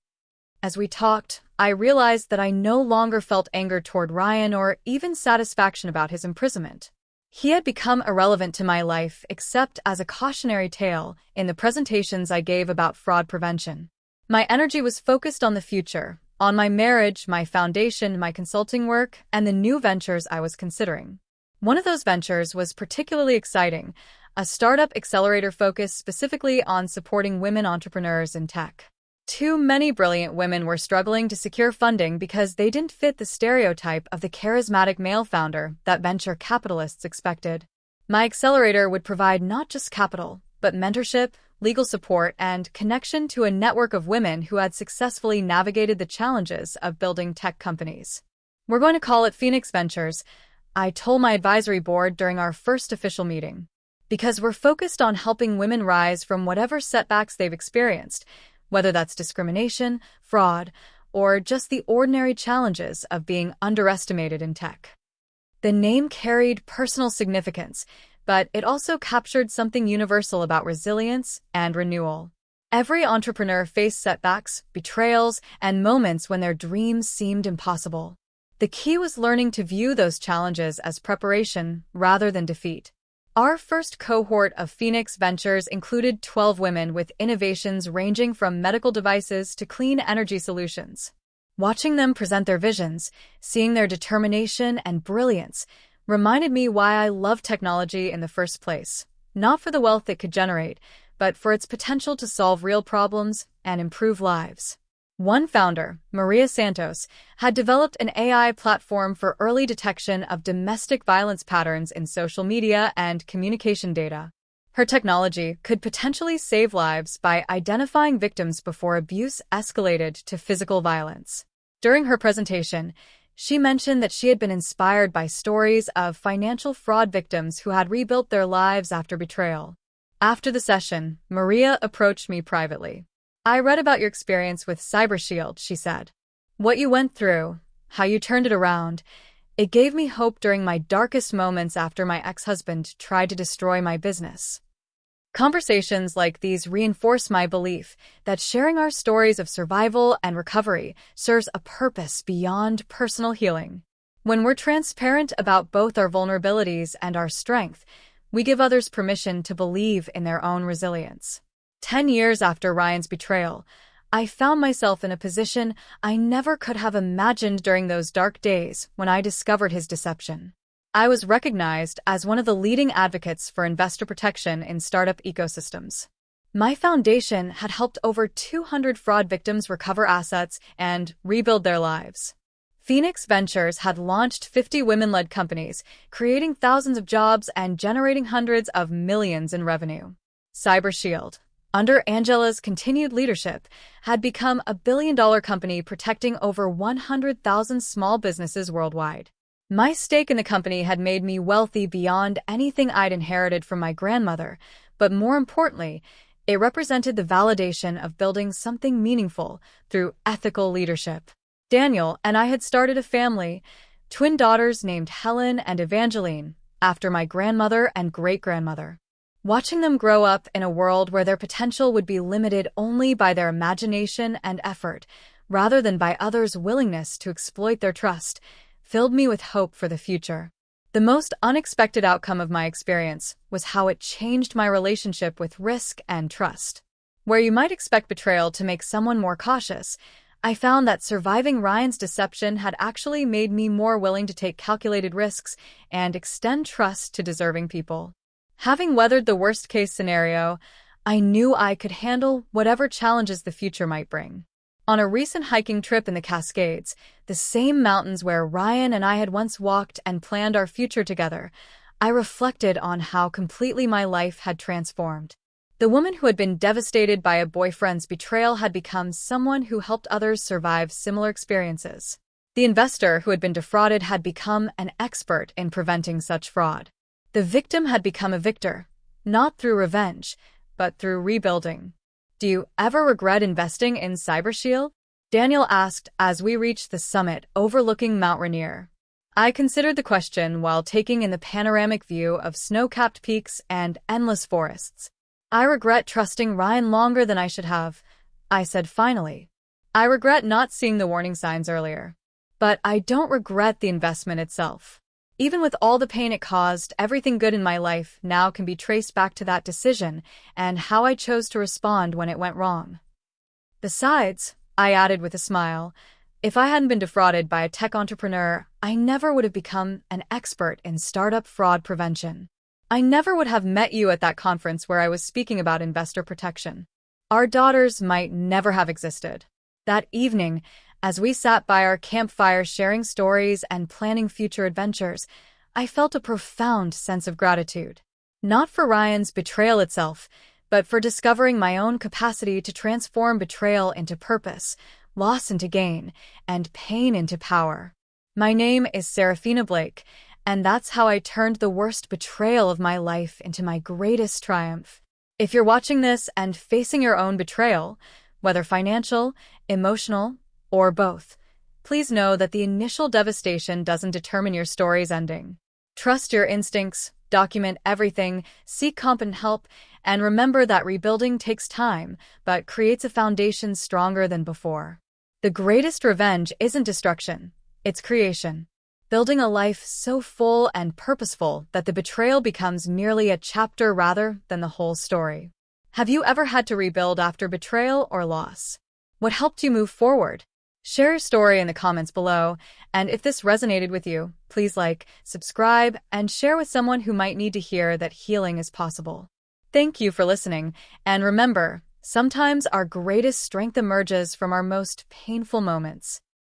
As we talked, I realized that I no longer felt anger toward Ryan or even satisfaction about his imprisonment. He had become irrelevant to my life except as a cautionary tale in the presentations I gave about fraud prevention. My energy was focused on the future, on my marriage, my foundation, my consulting work, and the new ventures I was considering. One of those ventures was particularly exciting, a startup accelerator focused specifically on supporting women entrepreneurs in tech. Too many brilliant women were struggling to secure funding because they didn't fit the stereotype of the charismatic male founder that venture capitalists expected. My accelerator would provide not just capital, but mentorship, legal support, and connection to a network of women who had successfully navigated the challenges of building tech companies. We're going to call it Phoenix Ventures, I told my advisory board during our first official meeting. Because we're focused on helping women rise from whatever setbacks they've experienced, whether that's discrimination, fraud, or just the ordinary challenges of being underestimated in tech. The name carried personal significance, but it also captured something universal about resilience and renewal. Every entrepreneur faced setbacks, betrayals, and moments when their dreams seemed impossible. The key was learning to view those challenges as preparation rather than defeat. Our first cohort of Phoenix Ventures included 12 women with innovations ranging from medical devices to clean energy solutions. Watching them present their visions, seeing their determination and brilliance, reminded me why I love technology in the first place. Not for the wealth it could generate, but for its potential to solve real problems and improve lives. One founder, Maria Santos, had developed an AI platform for early detection of domestic violence patterns in social media and communication data. Her technology could potentially save lives by identifying victims before abuse escalated to physical violence. During her presentation, she mentioned that she had been inspired by stories of financial fraud victims who had rebuilt their lives after betrayal. After the session, Maria approached me privately. I read about your experience with CyberShield, she said. What you went through, how you turned it around. It gave me hope during my darkest moments after my ex-husband tried to destroy my business. Conversations like these reinforce my belief that sharing our stories of survival and recovery serves a purpose beyond personal healing. When we're transparent about both our vulnerabilities and our strength, we give others permission to believe in their own resilience. 10 years after Ryan's betrayal, I found myself in a position I never could have imagined during those dark days when I discovered his deception. I was recognized as one of the leading advocates for investor protection in startup ecosystems. My foundation had helped over 200 fraud victims recover assets and rebuild their lives. Phoenix Ventures had launched 50 women-led companies, creating thousands of jobs and generating hundreds of millions in revenue. CyberShield, under Angela's continued leadership, had become a billion-dollar company protecting over 100,000 small businesses worldwide. My stake in the company had made me wealthy beyond anything I'd inherited from my grandmother, but more importantly, it represented the validation of building something meaningful through ethical leadership. Daniel and I had started a family, twin daughters named Helen and Evangeline, after my grandmother and great-grandmother. Watching them grow up in a world where their potential would be limited only by their imagination and effort, rather than by others' willingness to exploit their trust, filled me with hope for the future. The most unexpected outcome of my experience was how it changed my relationship with risk and trust. Where you might expect betrayal to make someone more cautious, I found that surviving Ryan's deception had actually made me more willing to take calculated risks and extend trust to deserving people. Having weathered the worst-case scenario, I knew I could handle whatever challenges the future might bring. On a recent hiking trip in the Cascades, the same mountains where Ryan and I had once walked and planned our future together, I reflected on how completely my life had transformed. The woman who had been devastated by a boyfriend's betrayal had become someone who helped others survive similar experiences. The investor who had been defrauded had become an expert in preventing such fraud. The victim had become a victor, not through revenge, but through rebuilding. Do you ever regret investing in CyberShield? Daniel asked as we reached the summit overlooking Mount Rainier. I considered the question while taking in the panoramic view of snow-capped peaks and endless forests. I regret trusting Ryan longer than I should have, I said finally. I regret not seeing the warning signs earlier. But I don't regret the investment itself. Even with all the pain it caused, everything good in my life now can be traced back to that decision and how I chose to respond when it went wrong. Besides, I added with a smile, if I hadn't been defrauded by a tech entrepreneur, I never would have become an expert in startup fraud prevention. I never would have met you at that conference where I was speaking about investor protection. Our daughters might never have existed. That evening, as we sat by our campfire sharing stories and planning future adventures, I felt a profound sense of gratitude. Not for Ryan's betrayal itself, but for discovering my own capacity to transform betrayal into purpose, loss into gain, and pain into power. My name is Seraphina Blake, and that's how I turned the worst betrayal of my life into my greatest triumph. If you're watching this and facing your own betrayal, whether financial, emotional, or both, please know that the initial devastation doesn't determine your story's ending. Trust your instincts, document everything, seek competent help, and remember that rebuilding takes time, but creates a foundation stronger than before. The greatest revenge isn't destruction, it's creation. Building a life so full and purposeful that the betrayal becomes merely a chapter rather than the whole story. Have you ever had to rebuild after betrayal or loss? What helped you move forward? Share your story in the comments below, and if this resonated with you, please like, subscribe, and share with someone who might need to hear that healing is possible. Thank you for listening, and remember, sometimes our greatest strength emerges from our most painful moments.